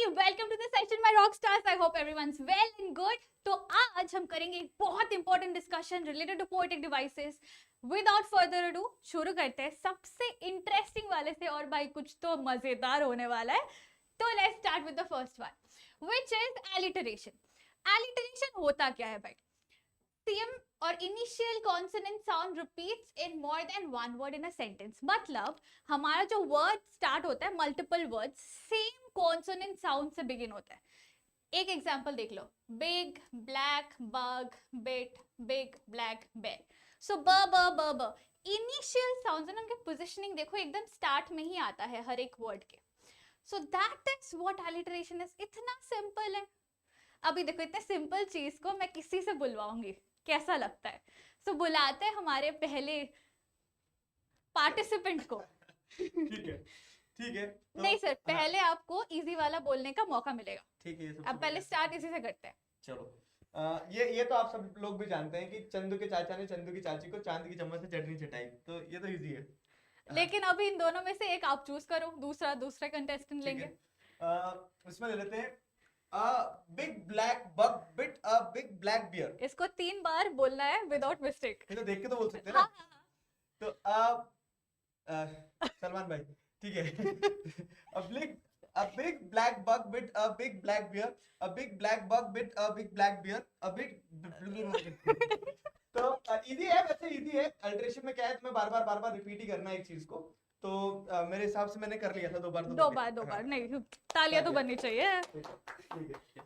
Welcome to the session my rock stars. I hope everyone's well and good. तो आज हम करेंगे एक बहुत important discussion related to poetic devices. Without further ado शुरू करते हैं सबसे इंटरेस्टिंग वाले से, और भाई कुछ तो मजेदार होने वाला है। तो let's start with the first one which is alliteration. Alliteration होता क्या है भाई? सेम और initial consonant sound repeats in more than one word in a sentence. मतलब हमारा जो वर्ड स्टार्ट होता है, multiple words same consonant sound से बिगिन होता है। एक एग्जांपल देख लो, big black bug, bit, big black bear. So ब ब ब ब इनिशियल साउंड्स है ना, उनके पोजीशनिंग देखो एकदम स्टार्ट में ही आता है हर एक वर्ड के। सो that is what alliteration is. इतना सिंपल है। अभी देखो इतने सिंपल चीज को मैं किसी से बुलवाऊंगी, कैसा लगता है? सो बुलाते हैं हमारे पहले पार्टिसिपेंट को। ठीक है ठीक है। तो नहीं सर, पहले आपको इजी वाला बोलने का मौका मिलेगा। ठीक है, ये सबसे अब पहले बढ़िया। स्टार्ट इसी से करते हैं। चलो, ये तो आप सब लोग भी जानते हैं कि चंदू के चाचा ने चंदू की चाची को चांद की चम्मच से चटनी चटाई, तो ये तो इजी है। लेकिन अभी इन दोनों में से एक आप चूज करो, दूसरा कंटेस्टेंट ठीक लेंगे। है, इसमें ले लेते हैं big black bug bit a big black bear. इसको 3 बार बोलना है विदाउट मिस्टेक। ये तो देख के तो बोल सकते हैं हाँ ना। हाँ तो सलमान भाई, ठीक है। A big black bug bit a big black bear. A big black bug bit a big black bear. A big तो इजी है, वैसे इजी है। अल्ट्रेशन में क्या है, तुम्हें बार बार रिपीट ही करना है एक चीज को। तो मेरे हिसाब से मैंने कर लिया था 2 बार। दो बार नहीं, तालियां तो बननी चाहिए। ठीक है।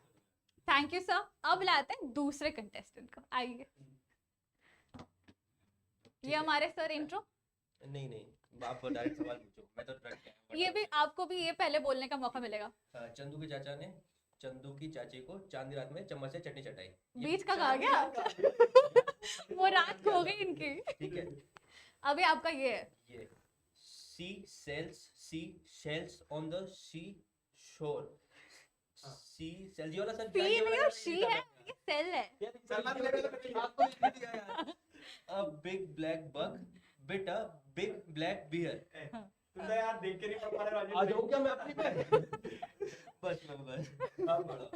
Thank you sir. अब लाते हैं दूसरे कंटेस्टेंट को, आइए। ये हमारे सर इंट्रो। नहीं, आप डायरेक्ट सवाल पूछो, मैं तो डायरेक्ट। ये भी आपको भी ये पहले बोलने का मौका मिलेगा। चंदू के चाचा ने चंदू की चाची को चांदी रात में चम्मच से चटनी चटाई। बीच का कहा गया। वो रात को हो गई इनकी। ठीक है। अभी आपका ये है। ये सी शेल्स ऑन द सी शोर। सी सेल्स, ये वाला सर सी नहीं और शी है, ये सेल है। सलमान भाई ने आपको लिख दिया यार। A big black bug bit a big black bear. तुमने यार देख के नहीं पढ़ पा रहे। आ जाओ क्या मैं अपनी पे? बस आप बढ़ो।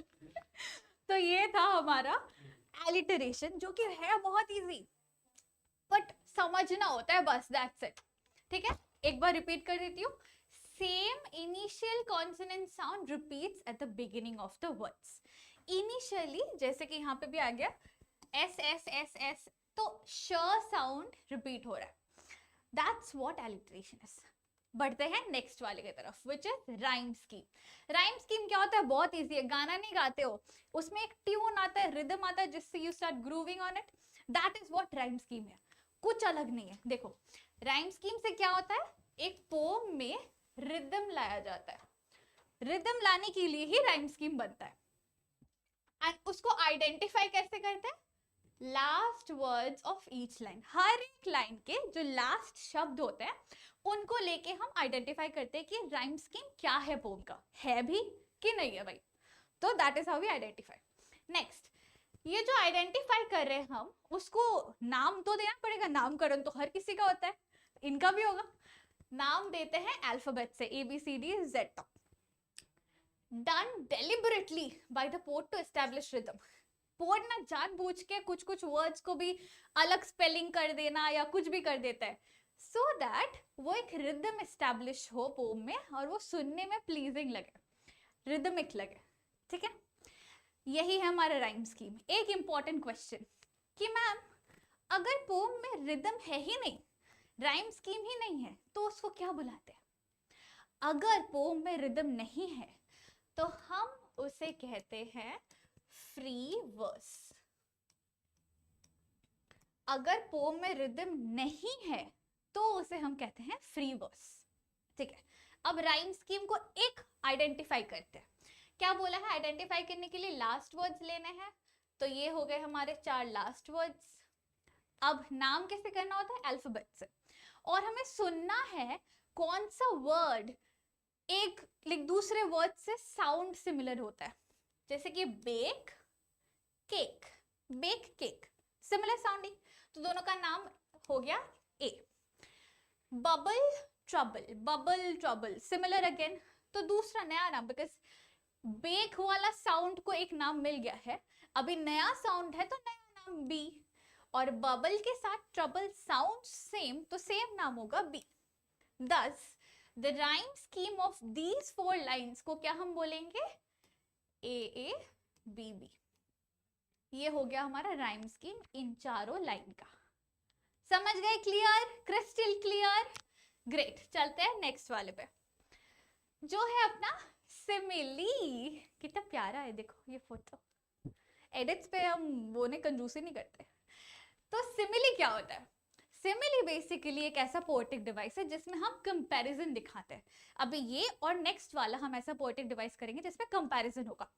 तो ये था हमारा एलिटरेशन, जो कि है बहुत इजी, बट समझना होता है बस, दैट्स इट। ठीक है, एक बार रिपीट कर देती हूँ। Same initial consonant sound repeats at the beginning of the words. Initially जैसे कि यहाँ पे भी आ गया एस एस एस एस, तो श साउंड रिपीट हो रहा है। That's what alliteration is. बढ़ते हैं नेक्स्ट वाले की तरफ, which is rhyme scheme. Rhyme scheme क्या होता है? बहुत इजी है। गाना नहीं गाते हो, उसमें एक ट्यून आता है, रिदम आता है, जिससे you start grooving on it. That is what rhyme scheme है, कुछ अलग नहीं है। देखो, राइम स्कीम से क्या होता है, एक पोम में रिदम लाया जाता है। रिदम लाने के लिए ही राइम स्कीम बनता है। एंड उसको आइडेंटिफाई कैसे करते हैं? Last words of each line. हर एक लाइन के जो लास्ट शब्द होते हैं उनको लेके हम आइडेंटिफाई करते हैं कि राइम स्कीम क्या है, पोम का है भी कि नहीं है भाई। तो that is how we identify. Next, ये जो आइडेंटिफाई कर रहे हैं हम, उसको नाम तो देना पड़ेगा। नामकरण तो हर किसी का होता है, इनका भी होगा। नाम देते हैं अल्फाबेट से, ABCD Z तक। Done deliberately by the poet to establish rhythm. Poet ना जानबूझ के कुछ कुछ वर्ड्स को भी अलग स्पेलिंग कर देना या कुछ भी कर देता है, सो दैट वो एक रिदम एस्टैब्लिश हो पोम में और वो सुनने में प्लीजिंग लगे, रिदमिक लगे। ठीक है, यही है हमारा राइम स्कीम। एक इंपॉर्टेंट क्वेश्चन कि मैम अगर पोम में रिदम है ही नहीं, राइम स्कीम ही नहीं है, तो उसको क्या बुलाते हैं? अगर पोम में रिदम नहीं है तो हम उसे कहते हैं फ्री वर्स। अगर पोम में रिदम नहीं है तो उसे हम कहते हैं फ्री वर्स। ठीक है, अब राइम स्कीम को एक आइडेंटिफाई करते हैं। क्या बोला है? आइडेंटिफाई करने के लिए लास्ट वर्ड्स लेने हैं। तो ये हो गए हमारे 4 लास्ट वर्ड्स। अब नाम कैसे करना होता है? अल्फाबेट से। और हमें सुनना है कौन सा वर्ड एक दूसरे वर्ड से साउंड सिमिलर होता है। जैसे कि bake cake, bake cake similar sounding, तो दोनों का नाम हो गया A. Bubble trouble, bubble trouble similar again, तो दूसरा नया नाम, बिकॉज बेक वाला साउंड को एक नाम मिल गया है, अभी नया साउंड है तो नया नाम बी, और बबल के साथ ट्रबल साउंड सेम तो सेम नाम होगा बी। दस the rhyme scheme of these 4 lines को क्या हम बोलेंगे, ए बी बी। ये हो गया हमारा राइम स्कीम इन चारों लाइन का। समझ गए? क्लियर? Crystal clear? ग्रेट। चलते हैं नेक्स्ट वाले पे, जो है अपना सिमिली। कितना प्यारा है देखो ये फोटो, एडिट्स पे हम वो ने कंजूसी नहीं करते। तो सिमिली क्या होता है? सिमिली बेसिकली एक ऐसा पोएटिक डिवाइस है जिसमें हम कंपैरिजन दिखाते हैं। अभी ये और नेक्स्ट वाला हम ऐसा पोएटिक डिवाइस करेंगे जिसमें कंपैरिजन होगा।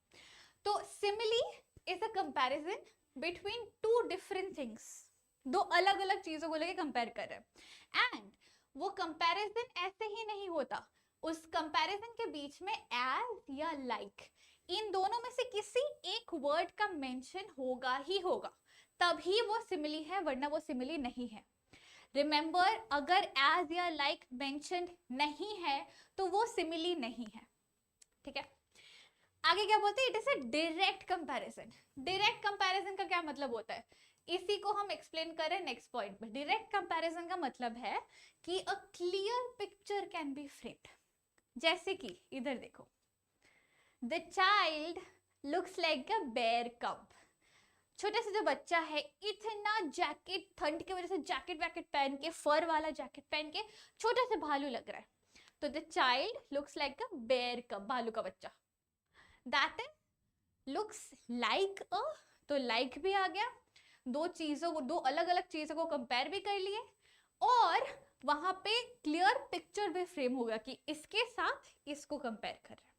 तो simile is a comparison between 2 different things, 2 अलग अलग चीजों को लेके कंपेयर कर रहे हैं। एंड वो कंपैरिजन ऐसे ही नहीं होता, उस कंपैरिजन के बीच में एज या लाइक इन दोनों में से किसी एक वर्ड का मेंशन होगा ही होगा, तभी वो सिमिली है, वरना वो सिमिली नहीं है। रिमेंबर, अगर एज या लाइक मेंशन नहीं है तो वो सिमिली नहीं है। ठीक है, आगे क्या बोलते हैं? It is a direct comparison. Direct comparison का क्या मतलब होता है, इसी को हम एक्सप्लेन करें नेक्स्ट पॉइंट में। डायरेक्ट कंपैरिजन का मतलब है कि a clear picture can be framed. जैसे कि इधर देखो, the child looks like a bear cub. छोटा सा जो बच्चा है, इतना जैकेट, ठंड की वजह से जैकेट वैकेट पहन के, फर वाला जैकेट पहन के छोटा सा भालू लग रहा है। तो the child looks like a bear cub, भालू का बच्चा। That is looks like a, तो लाइक भी आ गया, 2 चीजों को, 2 अलग अलग चीजों को कंपेयर भी कर लिए, और वहां पे क्लियर पिक्चर भी फ्रेम होगा कि इसके साथ इसको कंपेयर कर रहे हैं।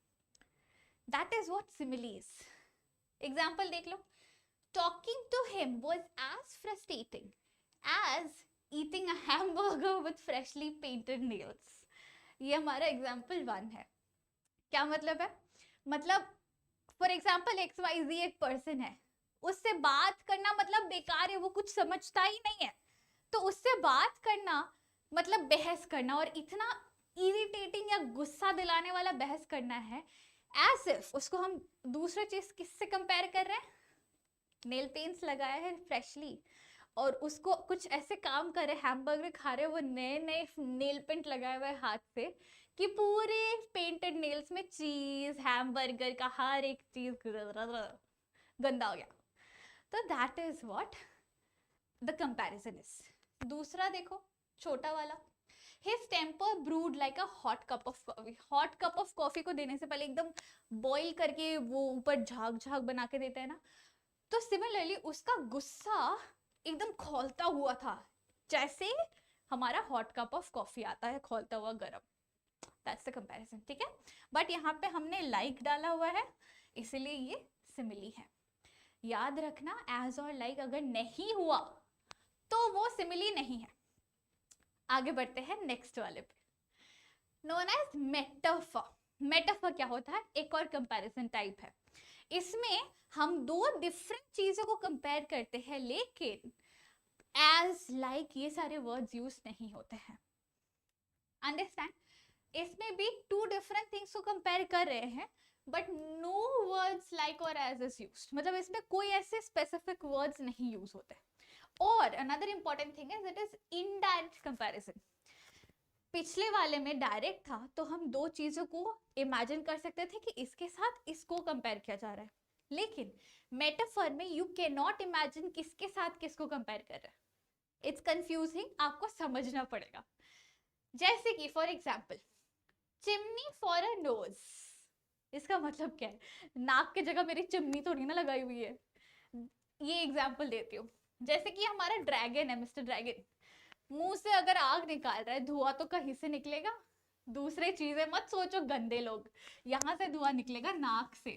That is what simile is. Example देख लो, talking to him was as frustrating as eating a hamburger with freshly painted nails. ये हमारा एग्जाम्पल 1 है। क्या मतलब है? मतलब फॉर एग्जाम्पल XYZ एक पर्सन है, उससे बात करना मतलब बेकार है, वो कुछ समझता ही नहीं है, तो उससे बात करना मतलब बहस करना, और इतना इरिटेटिंग या गुस्सा दिलाने वाला बहस करना है, एज इफ उसको हम दूसरे चीज किससे कंपेयर कर रहे हैं, नेल पेंट्स लगाया है फ्रेशली, और उसको कुछ ऐसे काम करे, हैमबर्गर खा रहे, वो नए नए नेल पेंट लगाए हुए हाथ से, कि पूरे पेंटेड नेल्स में चीज, हैमबर्गर का हर एक चीज गंदा हो गया। तो that is what the comparison is. दूसरा देखो, छोटा वाला, his temper brewed like a hot cup of coffee. Hot cup of coffee को देने से पहले एकदम बॉईल करके वो ऊपर झाग झाग बना के देते हैं ना, तो सिमिलरली उसका गुस्सा एकदम खौलता हुआ था, जैसे हमारा हॉट कप ऑफ कॉफी आता है खौलता हुआ गरम। That's the comparison. ठीक है, बट यहाँ पे हमने लाइक डाला हुआ है, इसीलिए ये सिमिली है। याद रखना, एज और लाइक अगर नहीं हुआ तो वो सिमिली नहीं है। आगे बढ़ते हैं नेक्स्ट वाले पे, नोन एज मेटाफर। मेटाफर क्या होता है? एक और कंपैरिजन टाइप है। इसमें हम 2 डिफरेंट चीजों को कंपेयर करते हैं, लेकिन एज लाइक ये सारे वर्ड्स यूज नहीं होते हैं। अंडरस्टैंड? इसमें भी 2 डिफरेंट थिंग्स को कंपेयर कर रहे हैं, बट नो वर्ड्स लाइक और एज इज यूज्ड, मतलब इसमें कोई ऐसे स्पेसिफिक वर्ड्स नहीं यूज होते। और another important thing is it is indirect comparison. पिछले वाले में डायरेक्ट था, तो हम 2 चीजों को इमेजिन कर सकते थे कि इसके साथ इसको कंपेयर किया जा रहा है, लेकिन मेटाफर में यू कैन नॉट इमेजिन किसके साथ किसको कंपेयर कर रहा है। इट्स कंफ्यूजिंग, आपको समझना पड़ेगा। जैसे कि for example, chimney for a knows, इसका मतलब क्या है? नाक की जगह मेरी चिमनी तो नहीं ना लगाई हुई है। ये एग्जाम्पल देती हूँ, जैसे कि हमारा ड्रैगन है, मिस्टर ड्रैगन, मुंह से अगर आग निकाल रहा है, धुआं तो कहीं से निकलेगा। दूसरे चीजें मत सोचो गंदे लोग, यहाँ से धुआं निकलेगा नाक से,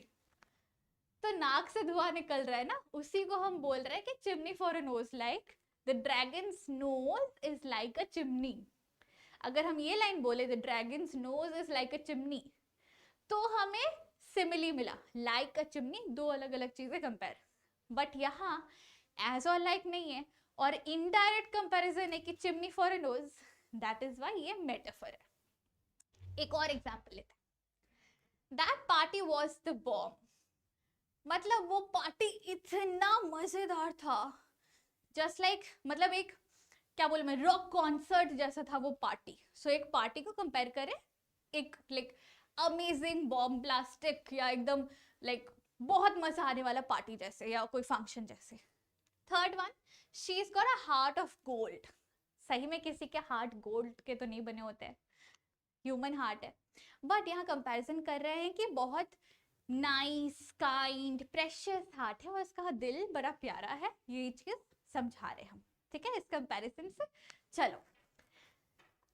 तो नाक से धुआं निकल रहा है ना, उसी को हम बोल रहे हैं कि chimney for a nose, like the dragon's nose is like a chimney. अगर हम ये लाइन बोले, the dragon's nose is like a chimney, तो हमें सिमिली मिला, लाइक अ चिमनी, 2 अलग अलग चीजें कंपेयर। बट यहाँ एज और लाइक नहीं है, और इनडायरेक्ट कंपैरिजन है कि chimney for a knows, that is why ये मेटाफर है। एक और एग्जांपल लेते हैं, that party was the bomb. मतलब वो पार्टी इतना मजेदार था, जस्ट लाइक मतलब एक क्या बोलूं मैं, रॉक कॉन्सर्ट जैसा था वो पार्टी. सो एक पार्टी को कंपेयर करें एक लाइक अमेजिंग बॉम्ब ब्लास्टिक या एकदम लाइक बहुत मजा आने वाला पार्टी जैसे या कोई फंक्शन जैसे. Third one, she is got a heart of gold. सही में किसी के हार्ट गोल्ड के तो नहीं बने होते हैं, ह्यूमन हार्ट है. बट यहाँ कंपैरिजन कर रहे हैं कि बहुत नाइस काइंड प्रेशियस हार्ट है और उसका दिल बड़ा प्यारा है, ये चीज समझा रहे हम. ठीक है, इस कंपैरिजन से. चलो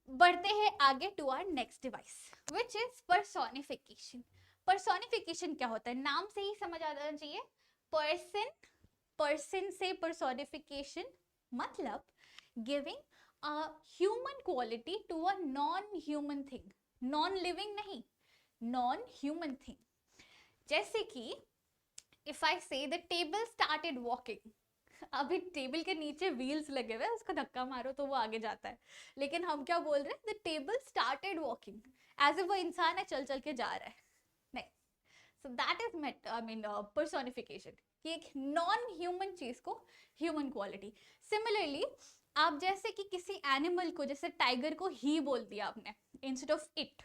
बढ़ते हैं आगे to our next device which is personification. Personification क्या होता है, नाम से ही समझ आ जाना चाहिए. पर्सन, पर्सन से पर्सोनिफिकेशन मतलब giving a human quality to a non human thing. Non living नहीं, नॉन ह्यूमन थिंग. जैसे कि if I say the table started walking. अभी टेबल के नीचे व्हील्स लगे हुए हैं, उसका धक्का मारो तो वो आगे जाता है, लेकिन हम क्या बोल रहे हैं, the table started walking, as if वो इंसान है चल चल के जा रहा है. नहीं, सो that is I mean personification, कि एक नॉन ह्यूमन चीज को ह्यूमन क्वालिटी. सिमिलरली आप जैसे कि किसी एनिमल को, जैसे टाइगर को ही बोल दिया आपने instead of it,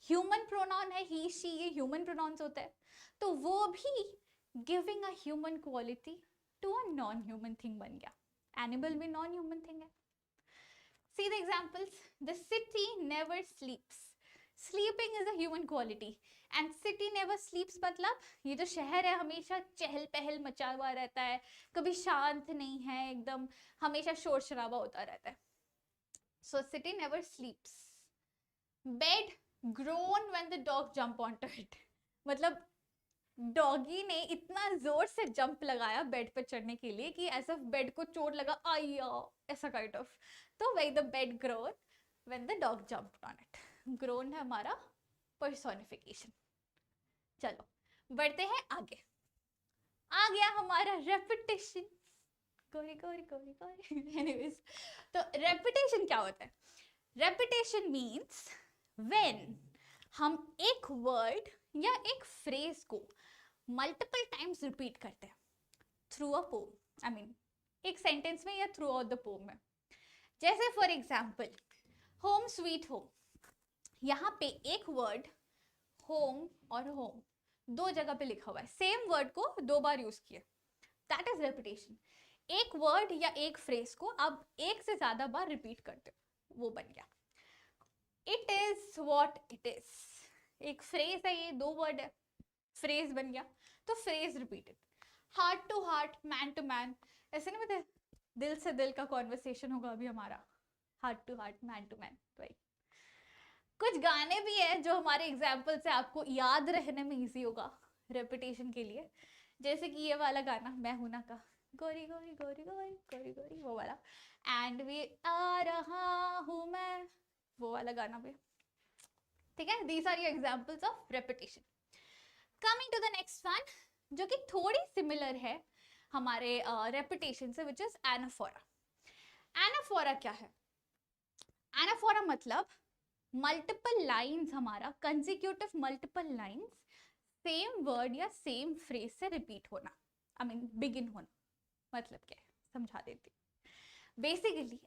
human pronoun है ही शी, ये ह्यूमन प्रोनाउंस होता है, तो वो भी giving a human quality to a non human thing बन गया. एनिमल भी नॉन ह्यूमन थिंग है. See the examples. The city never sleeps. Sleeping is a human quality and city never sleeps मतलब ये जो शहर है हमेशा चहल पहल मचा हुआ रहता है, कभी शांत नहीं है, एकदम हमेशा शोर शराबा होता रहता है. So city never sleeps. Bed groan when the dog jump onto it. मतलब डॉगी ने इतना जोर से जंप लगाया बेड पे चढ़ने के लिए कि ऐसा बेड को चोट लगा, आया ऐसा काइंड ऑफ. तो वही the bed grown when the dog jumped on it. Grown है हमारा पर्सोनिफिकेशन. चलो बढ़ते हैं आगे. आ गया हमारा रेपिटेशन. गोरी गोरी गोरी गोरी. एनीवेज, तो रेपिटेशन क्या होता है. रेपिटेशन मीन्स व्हेन हम एक वर्ड या एक फ्रेज को मल्टीपल टाइम्स रिपीट करते हैं through a poem. I mean एक सेंटेंस में या थ्रू आउट द पोम में. जैसे for example home sweet home. यहाँ पे एक वर्ड होम और होम दो जगह पे लिखा हुआ है, सेम वर्ड को दो बार यूज किया, दैट इज रेपिटेशन. एक वर्ड या एक फ्रेज को आप एक से ज्यादा बार रिपीट करते हो, वो बन गया it is what it is. एक फ्रेज है, ये दो वर्ड है, फ्रेज बन गया, तो phrase repeated. Heart to heart, man to man, ऐसे नहीं पता, दिल से दिल का कॉन्वर्सेशन होगा अभी हमारा, heart to heart, man to man. वही कुछ गाने भी है जो हमारे एग्जाम्पल से आपको याद रहने में इजी होगा रेपिटेशन के लिए. जैसे कि ये वाला गाना मैं हूं ना का, गोरी गोरी गोरी गोरी गोरी गोरी, वो वाला. एंड वी आ रहा हूं मैं, वो वाला गाना भी. ठीक है, these are your examples of repetition. Coming to the next one जो कि थोड़ी सिमिलर है हमारे रेपिटेशन से, विच इज एनाफोरा. एनाफोरा क्या है. एनाफोरा मतलब मल्टीपल लाइंस, हमारा consecutive multiple lines same word या सेम फ्रेज से रिपीट होना, आई मीन बिगिन होना. मतलब क्या है समझा देती हूँ. बेसिकली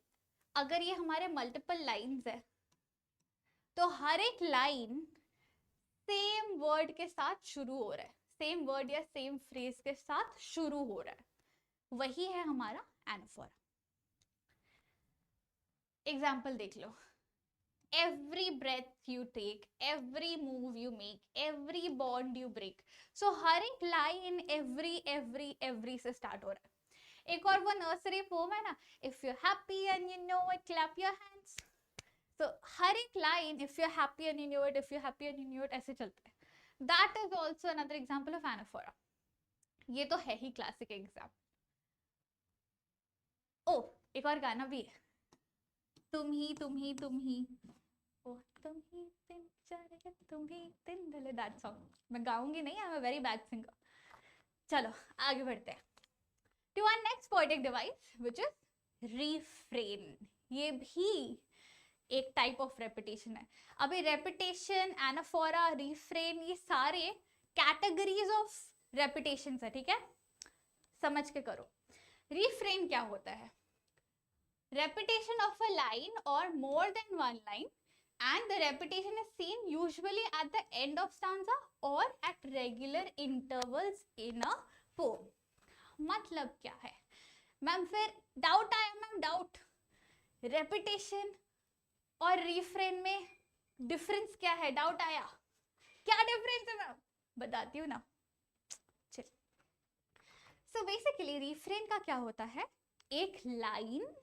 अगर ये हमारे मल्टीपल लाइंस है तो हर एक लाइन सेम वर्ड के साथ शुरू हो रहा है, सेम वर्ड या सेम फ्रेज के साथ शुरू हो रहा है, वही है हमारा एनाफोरा. एग्जाम्पल देख लो. Every breath you take, every move you make, every bond you break. So हर एक लाइन every से स्टार्ट हो रहा है. एक और वो नर्सरी पोम है ना, if you're happy and you know it, clap your hands. So हर एक line if you're happy and you know it, if you're happy and you know it, ऐसे चलता है. That is also another example of anaphora. ये तो है ही classic example. ओ एक और गाना भी है, तुम ही तुम ही तुम ही, ओ तुम ही दिन चढ़े तुम ही दिन ढले. दैट सॉन्ग मैं गाऊंगी नहीं, I am a very bad singer. चलो आगे बढ़ते हैं to our next poetic device which is refrain. ये भी एक टाइप ऑफ रेपिटेशन है। अभी रेपिटेशन, एनाफोरा, रिफ्रेन, ये सारे कैटेगरीज ऑफ रेपिटेशन है, ठीक है, समझ के करो। रिफ्रेन क्या होता है? Repetition of a line or more than one line, and the repetition is seen usually at the end of stanza or at regular intervals in a poem. मतलब क्या है मैम? फिर डाउट आया मैम, डाउट। रेपिटेशन और refrain में difference क्या है? Doubt आया, क्या डिफरेंस है मैम? बताती हूँ ना, चल। सो बेसिकली रिफ्रेन का क्या होता है? एक लाइन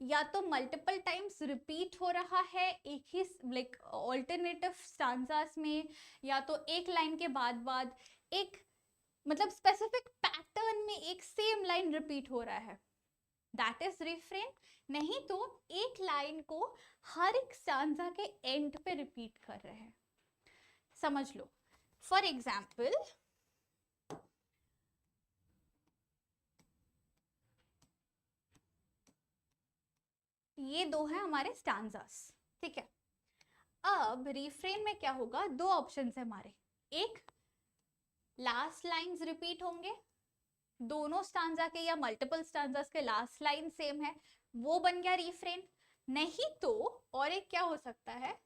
या तो मल्टीपल टाइम्स रिपीट हो रहा है एक ही लाइक ऑल्टरनेटिव स्टांजास में, या तो एक लाइन के बाद एक मतलब स्पेसिफिक पैटर्न में एक सेम लाइन रिपीट हो रहा है, दैट इज रिफ्रेन। नहीं तो एक लाइन को हर एक स्टांजा के एंड पे रिपीट कर रहे हैं। समझ लो, फॉर एग्जाम्पल ये दो हैं हमारे स्टांजास, ठीक है। अब रिफ्रेन में क्या होगा? दो ऑप्शंस है हमारे, एक लास्ट लाइंस रिपीट होंगे, दोनों स्टांजा के या मल्टीपल स्टांजास के लास्ट लाइन सेम है, वो बन गया रिफ्रेन। नहीं तो और एक क्या हो सकता है?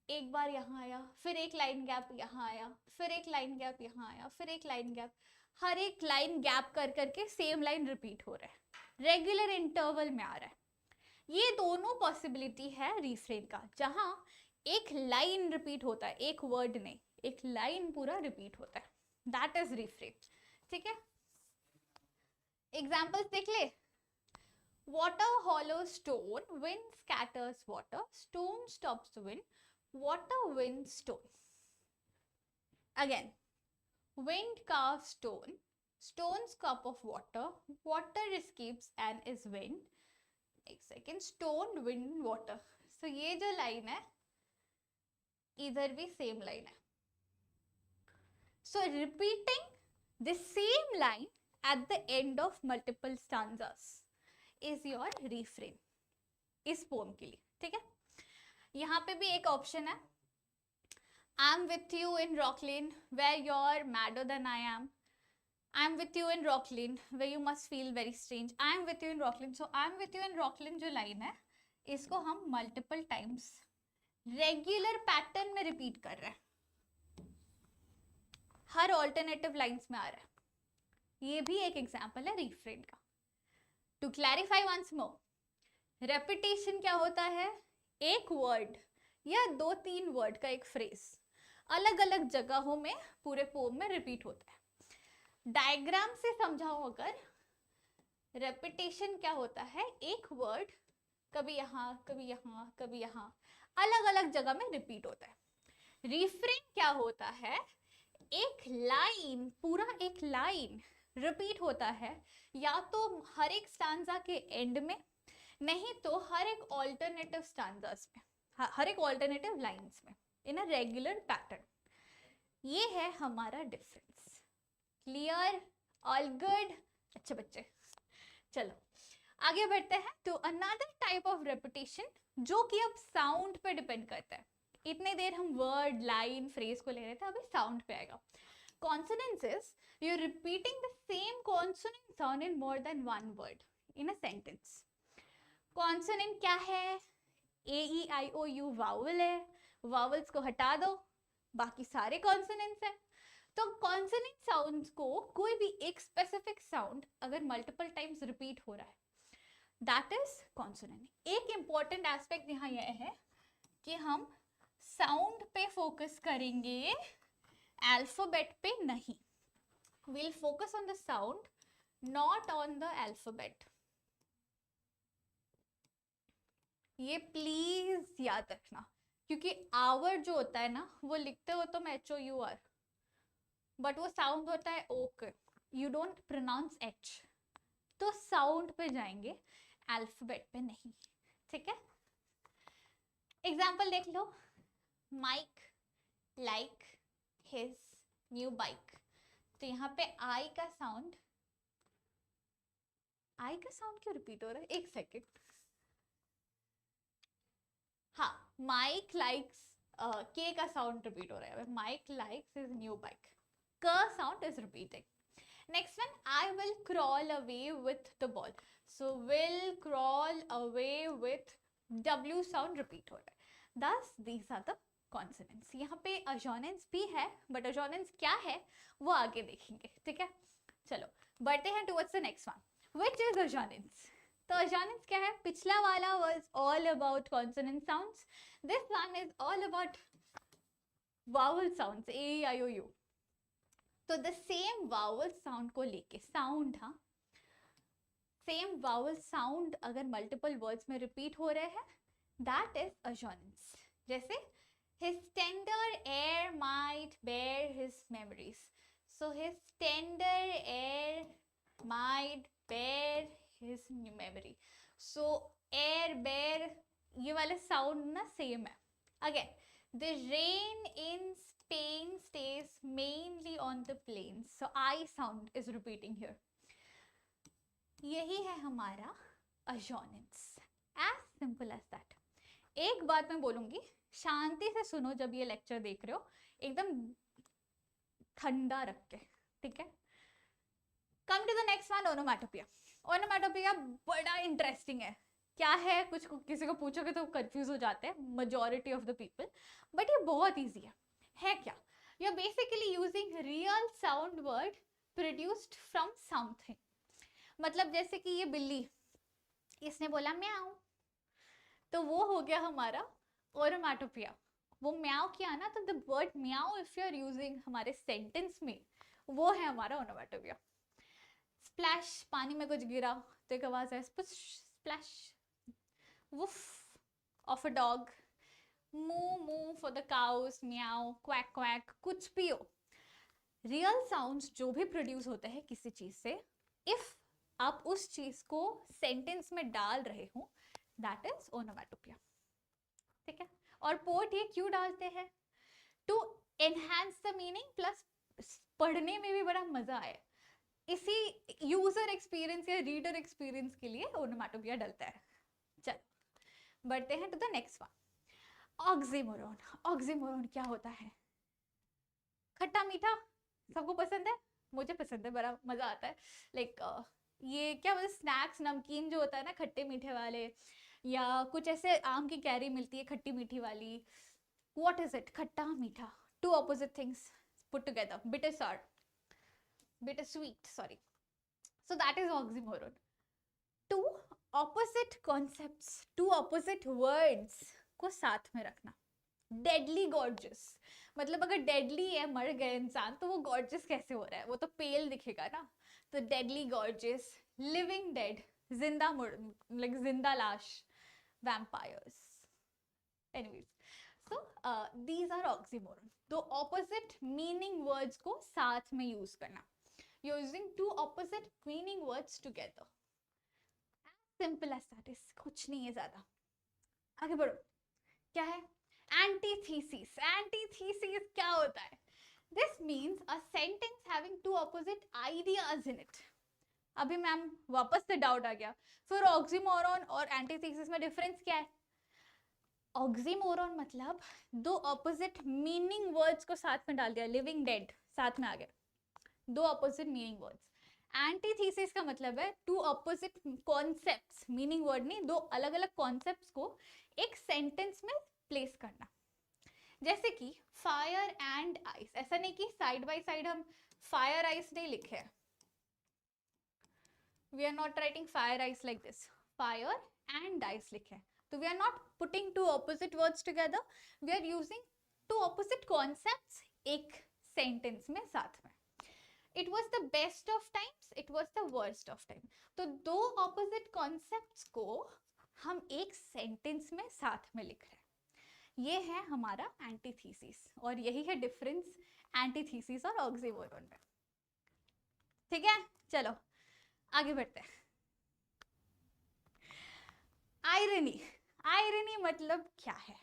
एक बार यहाँ आया, फिर एक लाइन गैप यहाँ आया, फिर एक लाइन गैप यहाँ आया, फिर एक लाइन गैप, हर एक लाइन गैप कर करके सेम लाइन रिपीट हो रहा है, रेगुलर इंटरवल में आ रहा है। ये दोनों पॉसिबिलिटी है रिफ्रेन का, जहां एक लाइन रिपीट होता है, एक वर्ड नहीं, एक लाइन पूरा रिपीट होता है, दैट इज रिफ्रेन, ठीक है। एग्जांपल्स देख ले। Water hollows stone, wind scatters water, stone stops wind, water wins stone. Again, wind carves stone, stone's cup of water, water escapes and is wind. एक second, stone, wind, water. So ये जो line है इधर भी same line है, so repeating the same line at the end of multiple stanzas is your refrain इस poem के लिए, ठीक है। यहाँ पे भी एक ऑप्शन है, I am with you in Rockland where you're madder than I am, I am with you in Rocklin where you must feel very strange. I am with you in Rocklin. So I am with you in Rocklin जो line है, इसको हम multiple times regular pattern में repeat कर रहे हैं, हर alternative lines में आ रहा है। ये भी एक एग्जांपल है रिफ्रेन का। To clarify once more, repetition क्या होता है? एक वर्ड या दो तीन वर्ड का एक फ्रेज अलग अलग जगहों में पूरे पोम में रिपीट होता है। डायग्राम से समझाऊं अगर, रेपिटेशन क्या होता है? एक वर्ड कभी यहाँ कभी यहाँ कभी यहाँ अलग अलग जगह में रिपीट होता है। रिफ्रेन क्या होता है? एक लाइन, पूरा एक लाइन रिपीट होता है, या तो हर एक स्टांजा के एंड में, नहीं तो हर एक ऑल्टरनेटिव स्टांजास में, हर एक ऑल्टरनेटिव लाइंस में, इन अ रेगुलर पैटर्न। ये है हमारा डिफरेंस। क्लियर? All good? अच्छे बच्चे, चलो आगे बढ़ते हैं to another type of repetition, जो कि अब साउंड पे डिपेंड करता है। इतने देर हम वर्ड, लाइन, फ्रेज को ले रहे थे, अभी साउंड पे आएगा। Consonants is you are repeating the same consonant sound in more than one word in a sentence. Consonant क्या है? A E I O U vowel है, वावल्स को हटा दो, बाकी सारे कॉन्सोनेंट्स हैं। तो कॉन्सोनेंट साउंड्स को कोई भी एक स्पेसिफिक साउंड अगर मल्टीपल टाइम्स रिपीट हो रहा है, दैट इज कॉन्सोनेंट। एक इंपॉर्टेंट एस्पेक्ट यहाँ यह है कि हम साउंड पे फोकस करेंगे, अल्फाबेट पे नहीं। Will focus on the sound, not on the alphabet. ये प्लीज याद रखना, क्योंकि आवर जो होता है ना, वो लिखते हो तुम HOUR, बट वो साउंड होता है okay, you don't pronounce H. तो साउंड पे जाएंगे, अल्फाबेट पे नहीं, ठीक है। एग्जाम्पल देख लो, Mike like his new bike. तो यहाँ पे आई का साउंड क्यों रिपीट हो रहा है? एक सेकेंड, हाँ, माइक लाइक्स, के का साउंड रिपीट हो रहा है, Mike likes is new bike, क sound is repeating. Next one, I will crawl away with the ball. So will crawl away with W sound repeat हो रहा है. Thus these are the consonants. यहाँ पे assonance भी है, but assonance क्या है वो आगे देखेंगे, ठीक है. चलो बढ़ते हैं towards the next one. Which is assonance? तो assonance क्या है? पिछला वाला was all about consonant sounds. This one is all about vowel sounds, A, E, I, O, U. तो द सेम वावल साउंड को लेके, साउंड, हाँ, सेम वावल साउंड अगर मल्टीपल वर्ड्स में रिपीट हो रहे हैं, दैट इज assonance. जैसे his tender air might bear his memories. So his tender air might bear his memory. So air, bear, ये वाला साउंड ना सेम है. Again, the rain in Spain stays mainly on the plains. So I sound is repeating here. यही है हमारा assonance. As simple as that. एक बात मैं बोलूंगी, शांति से सुनो जब ये लेक्चर देख रहे हो, एकदम ठंडा रख के, ठीक है. Come to the next one, onomatopoeia. Onomatopoeia बड़ा इंटरेस्टिंग है. क्या है, कुछ किसी को पूछोगे तो कंफ्यूज हो जाते हैं, majority of the people. But ये बहुत ईजी है क्या? You are basically using real sound word produced from something. मतलब जैसे कि ये बिल्ली, इसने बोला म्याऊ, तो वो हो गया हमारा ओनोमैटोपोइया. वो म्याऊ किया ना, तो the word meow if you are using हमारे सेंटेंस में, वो है हमारा ओनोमैटोपोइया. स्प्लैश, पानी में कुछ गिरा तो एक आवाज है splash. Woof of a dog, moo moo for the cows, meow, quack quack, कुछ भी हो. रियल साउंड्स जो भी प्रोड्यूस होते हैं किसी चीज से, इफ आप उस चीज को सेंटेंस में डाल रहे हो, दैट इज ओनोमैटोपोइया, ठीक है. और पोर्ट ये क्यों डालते हैं? To enhance the meaning, plus पढ़ने में भी बड़ा मजा आए. इसी यूजर एक्सपीरियंस या रीडर एक्सपीरियंस के लिए ओनोमैटोपोइया डलता है. चलो बढ़ते हैं to the next one. Oxymoron. Oxymoron क्या होता है? खट्टा मीठा सबको पसंद है, मुझे पसंद है, बड़ा मजा आता है. लाइक ये क्या बोलते, स्नैक्स, नमकीन जो होता है ना खट्टे मीठे वाले, या कुछ ऐसे आम की कैरी मिलती है खट्टी मीठी वाली. What is it? खट्टा मीठा, two opposite things put together, bitter sour, bitter sweet, sorry. So that is oxymoron. Two opposite concepts, two opposite words को साथ में रखना. डेडली गॉर्जियस, मतलब अगर डेडली है, मर गए इंसान, तो वो गॉर्जियस कैसे हो रहा है? वो तो पेल दिखेगा ना. तो डेडली गॉर्जियस, लिविंग डेड, जिंदा लाइक जिंदा लाश, vampires. Anyways, so these are oxymoron. दो ऑपोजिट मीनिंग वर्ड्स को साथ में यूज करना, using two opposite meaning words together. Simple as that is, कुछ नहीं है ज्यादा. आगे बढ़ो. क्या है? एंटीथीसिस. एंटीथीसिस क्या होता है? This means a sentence having two opposite ideas in it. अभी मैम वापस से डाउट आ गया, फिर ऑक्सीमोरॉन और एंटीथीसिस में डिफरेंस क्या है? ऑक्सीमोरॉन मतलब दो ऑपोजिट मीनिंग वर्ड्स को साथ में डाल दिया, लिविंग डेड साथ में आ गया, दो ऑपोजिट मीनिंग वर्ड्स. एंटीथीसिस का मतलब है two opposite concepts, meaning word नहीं, दो अलग अलग कॉन्सेप्ट्स को एक सेंटेंस में प्लेस करना. जैसे कि फायर एंड आइस. ऐसा नहीं कि साइड बाय साइड हम फायर आइस नहीं लिखे हैं. We are not writing fire ice like this, fire and ice लिखे हैं. तो we are not putting two opposite words together, we are using two opposite concepts एक सेंटेंस में साथ में. It was the best of times, it was the worst of time. तो दो opposite concepts को हम एक सेंटेंस में साथ में लिख रहे हैं. ये है हमारा एंटीथीसिस, और यही है डिफरेंस एंटीथीसिस और ऑक्सीमोरॉन में. ठीक है, चलो आगे बढ़ते हैं. आयरनी. आयरनी मतलब क्या है?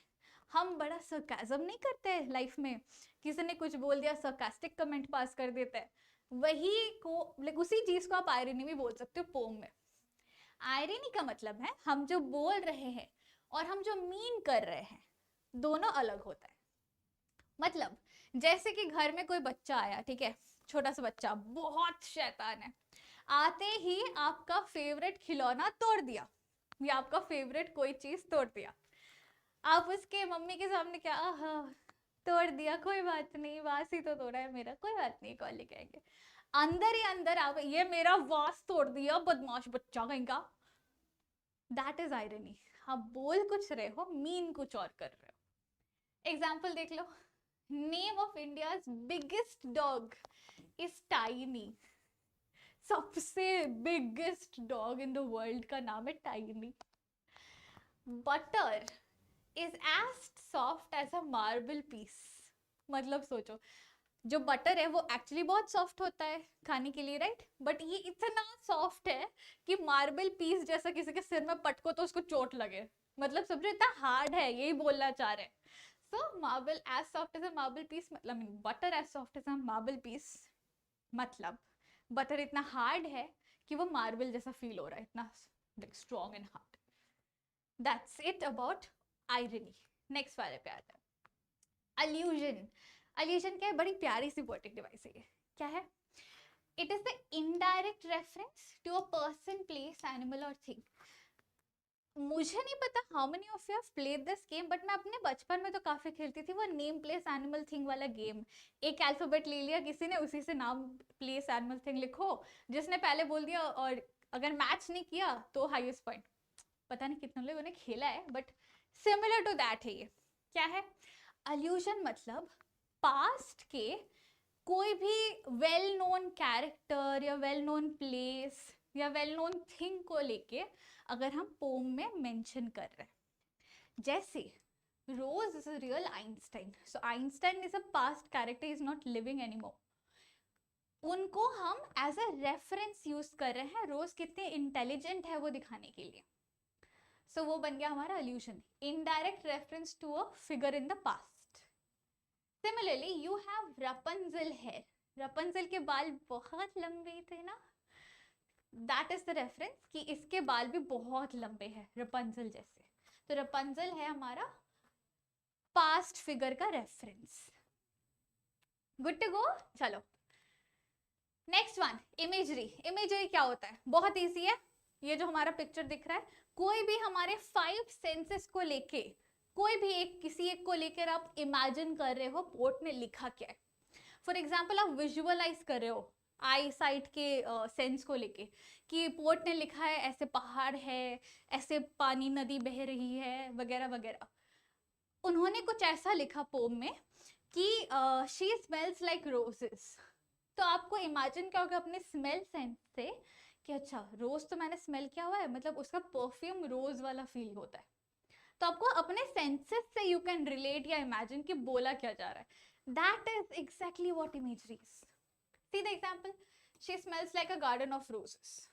हम बड़ा सरकाज़म नहीं करते लाइफ में, किसी ने कुछ बोल दिया सरकास्टिक कमेंट पास कर देते हैं, वही को उसी चीज को आप आयरनी भी बोल सकते हो पोम में. आयरनी का मतलब है हम जो बोल रहे हैं और हम जो मीन कर रहे हैं दोनों अलग होता है। मतलब जैसे कि घर में कोई बच्चा आया, ठीक है, छोटा सा बच्चा बहुत शैतान है, आते ही आपका फेवरेट खिलौना तोड़ दिया या आपका फेवरेट कोई चीज तोड़ दिया, आप उसके मम्मी के सामने क्या, आहा तोड़ दिया, कोई बात नहीं, वास ही तो तोड़ा है मेरा, कोई बात नहीं, कॉल लेके आएंगे। अंदर ही अंदर आप ये मेरा वास तोड़ दिया, बदमाश बच्चा कहीं का। That is irony. आप बोल कुछ रहे हो, मीन कुछ और कर रहे हो। एग्जाम्पल देख लो, name of India's biggest dog is tiny. सबसे biggest dog in the world का नाम है tiny. Butter is as soft as a marble piece. मतलब सोचो, जो बटर है वो एक्चुअली बहुत सॉफ्ट होता है खाने के लिए, राइट, बट ये इतना सॉफ्ट है कि मार्बल पीस जैसा किसी के सिर में पटको तो उसको चोट लगे। मतलब समझो इतना हार्ड है, यही बोलना चाह रहे हैं। So marble as soft as a marble piece, मतलब butter as soft as a marble piece, मतलब बटर इतना हार्ड है कि वो मार्बल जैसा फील हो रहा है, इतना strong and hard. That's it about irony. Next वाले पे आते हैं, अल्यूजन। अल्यूजन क्या है, बड़ी प्यारी सी पोएटिक डिवाइस है ये। क्या है? It is the indirect reference to a person, place, animal और थिंग। मुझे नहीं पता how many of you have played this game, but मैं अपने बचपन में तो काफी खेलती थी वो नेम प्लेस एनिमल थिंग वाला गेम। एक अल्फाबेट ले लिया किसी ने, उसी से नाम प्लेस एनिमल थिंग लिखो, जिसने पहले बोल दिया, और अगर मैच नहीं किया तो हाईएस्ट पॉइंट। पता नहीं कितने लोगों ने खेला है, बट सिमिलर टू दैट है ये। क्या है? अल्यूजन मतलब पास्ट के कोई भी वेल नोन कैरेक्टर या वेल नोन प्लेस या वेल नोन थिंग को लेके अगर हम पोम में मेंशन कर रहे हैं। जैसे Rose is a real Einstein, so Einstein is a past character, is not living anymore. उनको हम एज अ रेफरेंस यूज कर रहे हैं, रोज कितने इंटेलिजेंट है वो दिखाने के लिए। सो वो बन गया हमारा allusion, indirect reference to a figure in the past. Similarly you have Rapunzel hair, Rapunzel के बाल बहुत लंबे थे ना, दैट इज द रेफरेंस कि इसके बाल भी बहुत लंबे हैं रपंजल जैसे। तो रपंजल है हमारा पास्ट फिगर का रेफरेंस। Good to go. चलो नेक्स्ट वन, इमेजरी। इमेजरी क्या होता है? बहुत इजी है। ये जो हमारा पिक्चर दिख रहा है, कोई भी हमारे 5 सेंसेस को लेके, कोई भी एक किसी एक को लेकर आप इमेजिन कर रहे हो पोर्ट ने लिखा क्या है। फॉर एग्जाम्पल आप विजुअलाइज कर रहे हो आई साइट के सेंस को लेके कि पोर्ट ने लिखा है ऐसे पहाड़ है, ऐसे पानी नदी बह रही है, वगैरह वगैरह। उन्होंने कुछ ऐसा लिखा पोम में कि शी स्मेल्स लाइक रोजेस। तो आपको इमेजिन क्या होगा अपने स्मेल सेंस से कि अच्छा रोज तो मैंने स्मेल किया हुआ है, मतलब उसका परफ्यूम रोज वाला फील होता है। तो आपको अपने सेंसेस से यू कैन रिलेट या इमेजिन कि बोला क्या जा रहा है। That is exactly what imagery is. See the example, she smells like a garden of roses.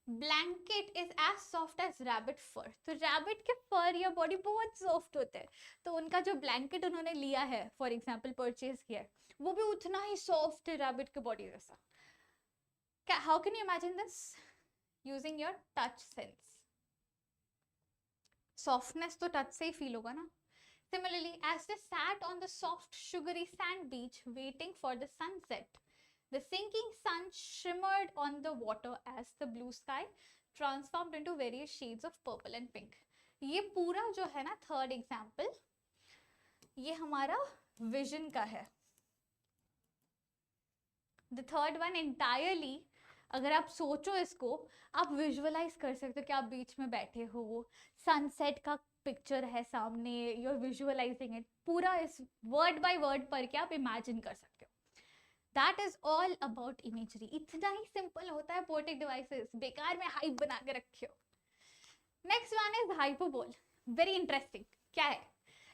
Blanket is as soft as rabbit fur. तो रैबिट के फर या बॉडी बहुत सॉफ्ट होते हैं, तो उनका जो ब्लैंकेट उन्होंने लिया है, फॉर एग्जाम्पल परचेज किया है, वो भी उतना ही सॉफ्ट है रैबिट के बॉडी जैसा। How can you imagine this? Using your touch sense. Softness तो टच से ही फील होगा ना। Similarly, as they sat on the soft, sugary sand beach waiting for the sunset, the sinking sun shimmered on the water as the blue sky transformed into various shades of purple and pink. ये पूरा जो है ना third example, ये हमारा vision का है। The third one entirely, अगर आप सोचो इसको, आप विजुअलाइज कर सकते हो कि आप बीच में बैठे हो, सनसेट का पिक्चर है सामने, यू आर विजुअलाइजिंग इट, पूरा इस वर्ड बाय वर्ड पढ़ के आप इमेजिन कर सकते हो। That is all about imagery. इतना ही सिंपल होता है पोएटिक डिवाइसेस, बेकार में हाइप बना के रखे हो। Next one is hyperbole. Very interesting. क्या है?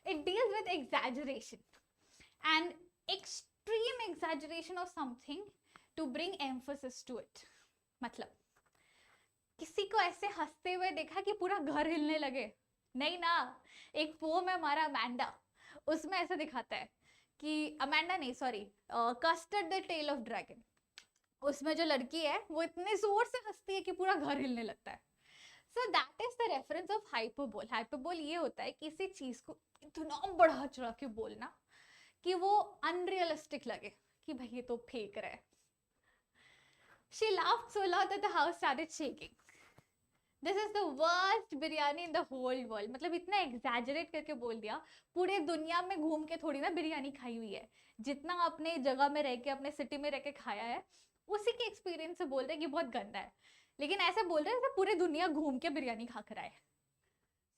It deals with exaggeration and extreme exaggeration of something to bring emphasis to it. मतलब किसी को ऐसे हंसते हुए देखा कि पूरा घर हिलने लगे? नहीं ना। एक पोम है हमारा अमेंडा, उसमें ऐसा दिखाता है कि अमेंडा नहीं sorry, custard the tale of dragon, उसमें जो लड़की है वो इतने जोर से हंसती है कि पूरा घर हिलने लगता है। सो that is the reference of hyperbole. Hyperbole ये होता है किसी चीज को इतना बढ़ा चढ़ा के बोलना कि वो अनरियलिस्टिक लगे कि भाई ये तो फेक रहा है. She laughed so loud that the house started shaking. This is the worst biryani in the whole world. मतलब इतना exaggerate करके बोल दिया. पूरे दुनिया में घूम के थोड़ी ना बिरयानी खाई हुई है. जितना अपने जगह में रह के अपने सिटी में रह के खाया है उसी के एक्सपीरियंस से बोल रहे हैं कि बहुत गंदा है. लेकिन ऐसे बोल रहे हैं जैसे पूरे दुनिया घूम के बिरयानी खा कर आए.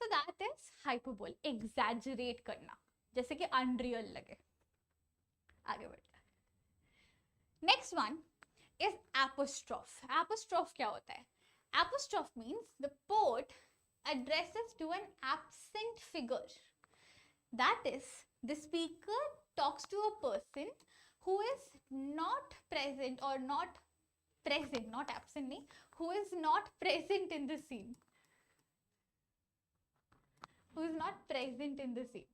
So that is hyperbole. Exaggerate करना जैसे कि unreal लगे. आगे बढ़ते हैं. Next one is apostrophe. Apostrophe क्या होता है? Apostrophe means the poet addresses to an absent figure. That is, the speaker talks to a person who is not present or not present, not absent, nahi, who is not present in the scene. Who is not present in the scene.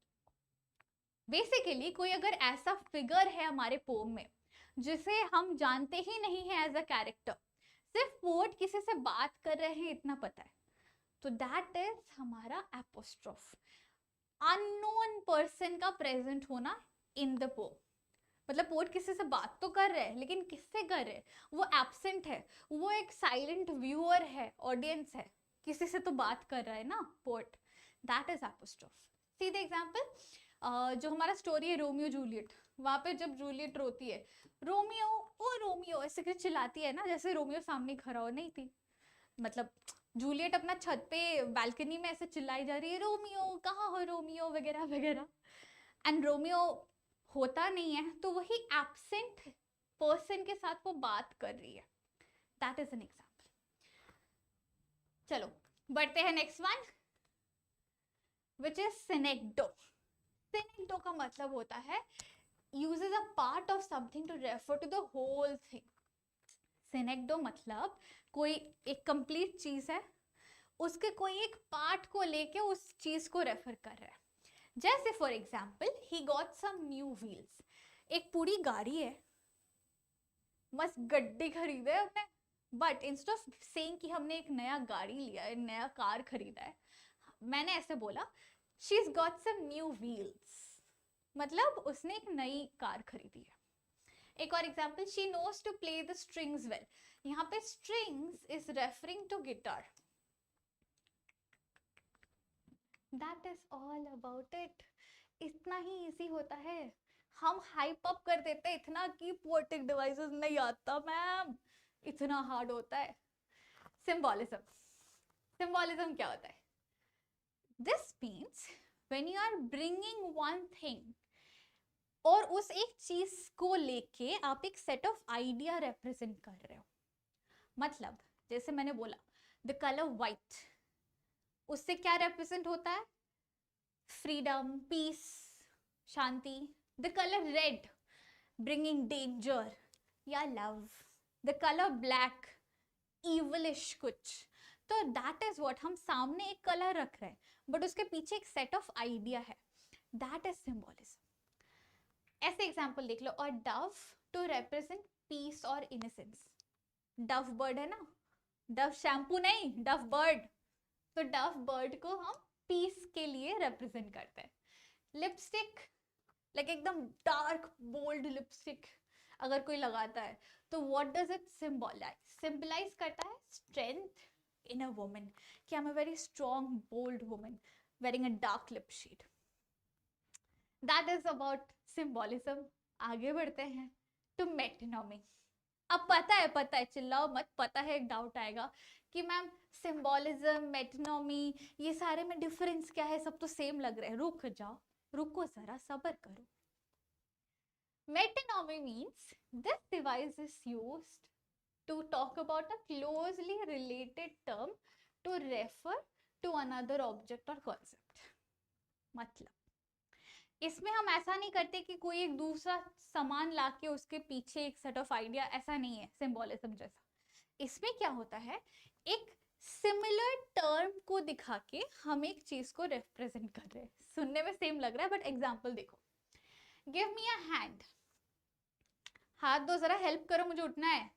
Basically, कोई अगर ऐसा figure है हमारे pome में जिसे हम जानते ही नहीं है एज अ कैरेक्टर, सिर्फ पोएट किसी से बात कर रहे हैं इतना पता है, तो दैट इज हमारा एपोस्ट्रोफ. अननोन पर्सन का प्रेजेंट होना इन द पोम. मतलब पोएट किसी से बात तो कर रहे हैं लेकिन किससे कर रहे हैं, वो एब्सेंट है, वो एक साइलेंट व्यूअर है, ऑडियंस है, किसी से तो बात कर रहा है ना poet. That is apostrophe. See the example, जो हमारा स्टोरी है रोमियो जूलियट, वहां पे जब जूलियट रोती है, रोमियो ओ रोमियो ऐसे करके चिल्लाती है ना, जैसे रोमियो सामने खड़ा हो नहीं थी. मतलब जूलियट अपना छत पे बालकनी में ऐसे चिल्लाई जा रही है, रोमियो कहाँ हो रोमियो वगैरह वगैरह, एंड रोमियो होता नहीं है, तो वही एब्सेंट पर्सन के साथ वो बात कर रही है. That is an example. चलो बढ़ते हैं नेक्स्ट वन, विच इज सिनेक्डो. सिनेक्डो का मतलब होता है uses a part of something to refer to the whole thing. सिनेक्डो मतलब कोई एक कंप्लीट चीज है, उसके कोई एक पार्ट को लेके उस चीज को रेफर कर रहा है. जैसे for example, he got some new wheels. एक पूरी गाड़ी है, मस्त गड्डी खरीदे हमने, बट इंस्टेड ऑफ सेइंग कि हमने एक नया गाड़ी लिया है, नया कार खरीदा है, मैंने ऐसे बोला she's got some new wheels. मतलब उसने एक नई कार खरीदी है. एक और example, she knows to play the strings well. यहाँ पे strings is referring to guitar. That is all about it. इतना ही इजी होता है. हम हाइप अप कर देते हैं इतना कि पोएटिक डिवाइसेस नहीं आता मैम, इतना हार्ड होता है. सिंबॉलिज्म. सिंबॉलिज्म क्या होता है? This means when you are bringing one thing, और उस एक चीज को लेके आप एक सेट ऑफ आइडिया रिप्रेजेंट कर रहे हो. मतलब जैसे मैंने बोला द कलर व्हाइट, उससे क्या रिप्रेजेंट होता है? फ्रीडम, पीस, शांति. The colour red, bringing danger या love. The colour black, evilish कुछ. तो दैट इज व्हाट, हम सामने एक कलर रख रहे हैं बट उसके पीछे एक सेट ऑफ आइडिया है. That is symbolism. ऐसे एग्जाम्पल देख लो, और डव टू रिप्रेजेंट पीस और इनोसेंस. डव बर्ड है ना, डव शैम्पू नहीं, डव बर्ड. तो डव बर्ड को हम पीस के लिए रिप्रेजेंट करते हैं. लिपस्टिक, लाइक एकदम डार्क बोल्ड लिपस्टिक अगर कोई लगाता है तो what does it symbolise? Symbolise करता है स्ट्रेंथ in a woman, कि I'm a very strong, bold woman wearing a dark lip shade. That is about symbolism. आगे बढ़ते हैं to metonymy. अब पता है, चिल्लाओ मत, पता है एक डाउट आएगा कि मैम सिंबॉलिज्म, मेटोनॉमी, ये सारे में डिफरेंस क्या है, सब तो सेम लग रहे हैं. रुक जाओ, रुको जरा, सब्र करो. Metonymy means this device is used to talk about a closely related term to refer to another object or concept. मतलब इसमें हम ऐसा नहीं करते कि कोई एक दूसरा सामान लाके उसके पीछे एक सेट ऑफ आइडिया, ऐसा नहीं है सिंबॉलिज्म जैसा. इसमें क्या होता है, एक सिमिलर टर्म को दिखा के हम एक चीज को रिप्रेजेंट कर रहे हैं. सुनने में सेम लग रहा है बट एग्जाम्पल देखो. Give me a hand. हाथ दो जरा, हेल्प करो, मुझे उठना है.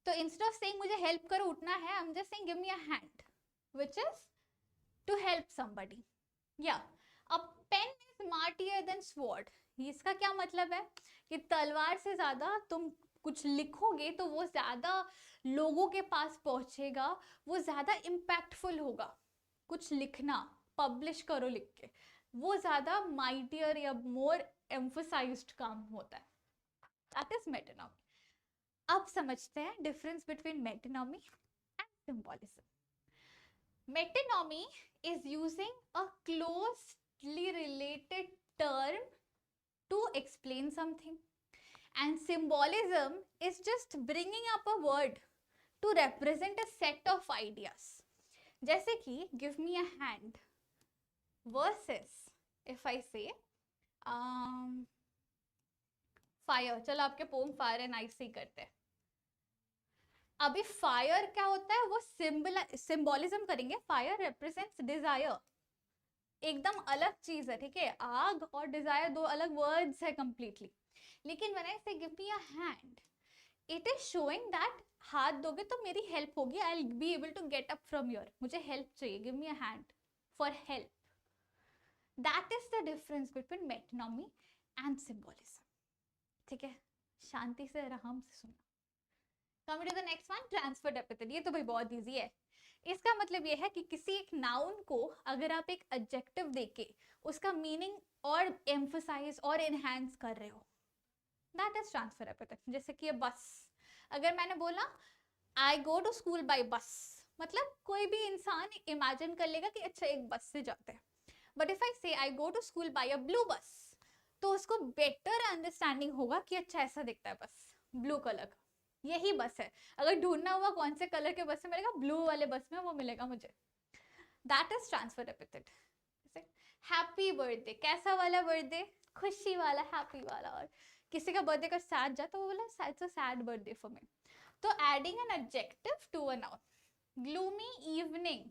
तो इंस्टेड ऑफ सेइंग मुझे हेल्प करो उठना है, I am just saying give me a hand. which is to help somebody. Yeah, a pen is mightier than sword. इसका क्या मतलब है कि तलवार से ज्यादा तुम कुछ लिखोगे तो वो ज्यादा लोगों के पास पहुंचेगा, वो ज्यादा इम्पैक्टफुल होगा. कुछ लिखना, पब्लिश करो लिख के, वो ज्यादा माइटियर या मोर एम्फोसाइज्ड काम होता है. That is metonymy. अब समझते हैं difference between metonymy and symbolism. Metonymy is using a closely related term to explain something, and symbolism is just bringing up a word to represent a set of ideas. जैसे कि give me a hand versus if I say fire. चलो आपके pome fire and ice ही करते हैं. अभी fire क्या होता है, वो सिंबोलिज्म करेंगे. फायर रिप्रेजेंट्स डिजायर, एकदम अलग चीज है, ठीक है. आग और डिजायर दो अलग वर्ड्स है कंप्लीटली. लेकिन when I say give me a hand, it is showing that हाथ दोगे तो मेरी हेल्प होगी, I will be able to get up from your. मुझे हेल्प चाहिए, give me a hand for help. That is the difference between metonymy and symbolism. ठीक है, शांति से आराम से सुनो. Coming to the next one, transferred epithet. ये तो भाई बहुत इजी है. इसका मतलब ये है कि किसी एक नाउन को अगर आप एक एडजेक्टिव देके उसका मीनिंग और एम्फसाइज और एनहांस कर रहे हो, दैट इज ट्रांसफर एपिथेट. जैसे कि ये बस, अगर मैंने बोला आई गो टू स्कूल बाय बस, मतलब कोई भी इंसान इमेजिन कर लेगा कि अच्छा एक बस से जाते हैं. But if I say I go to school by a blue bus, तो उसको बेटर अंडरस्टैंडिंग होगा कि अच्छा ऐसा दिखता है बस, ब्लू कलर का, यही बस है. अगर ढूंढना हुआ कौन से कलर के बस में मिलेगा, ब्लू वाले बस में वो मिलेगा मुझे. That is transfer epithet. Happy birthday, कैसा वाला बर्थडे, खुशी वाला, हैप्पी वाला. और किसी का बर्थडे का सैड जाए तो वो बोला it's a sad birthday for me. तो adding an adjective to a noun. Gloomy evening,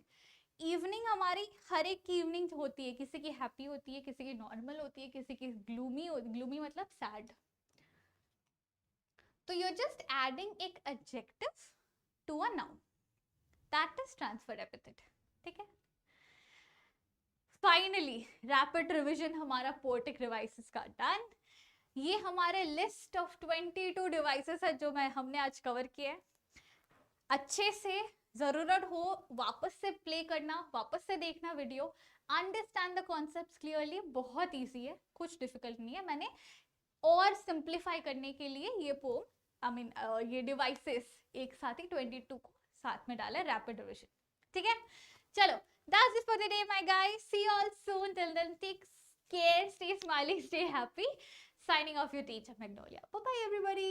evening हमारी हर एक की इवनिंग होती है. किसी की हैप्पी होती है, किसी की नॉर्मल होती है, किसी की ग्लूमी. ग्लूमी मतलब सैड. तो you're just adding एक adjective to a noun. That is transfer epithet. ठीक है. Finally, rapid revision हमारा poetic devices का done. ये हमारे list of 22 devices है जो हमने आज cover किए. अच्छे से जरूरत हो वापस से प्ले करना, वापस से देखना video, understand the concepts clearly. बहुत इजी है, कुछ डिफिकल्ट नहीं है. मैंने और सिंप्लीफाई करने के लिए ये पोम ये डिवाइसेस एक साथ ही 22 को साथ में डाला रैपिड रिविजन. ठीक है, चलो that's it for the day my guys. See you all soon. Till then take care, stay smiling, stay happy. Signing off your teacher Magnolia. Bye bye everybody.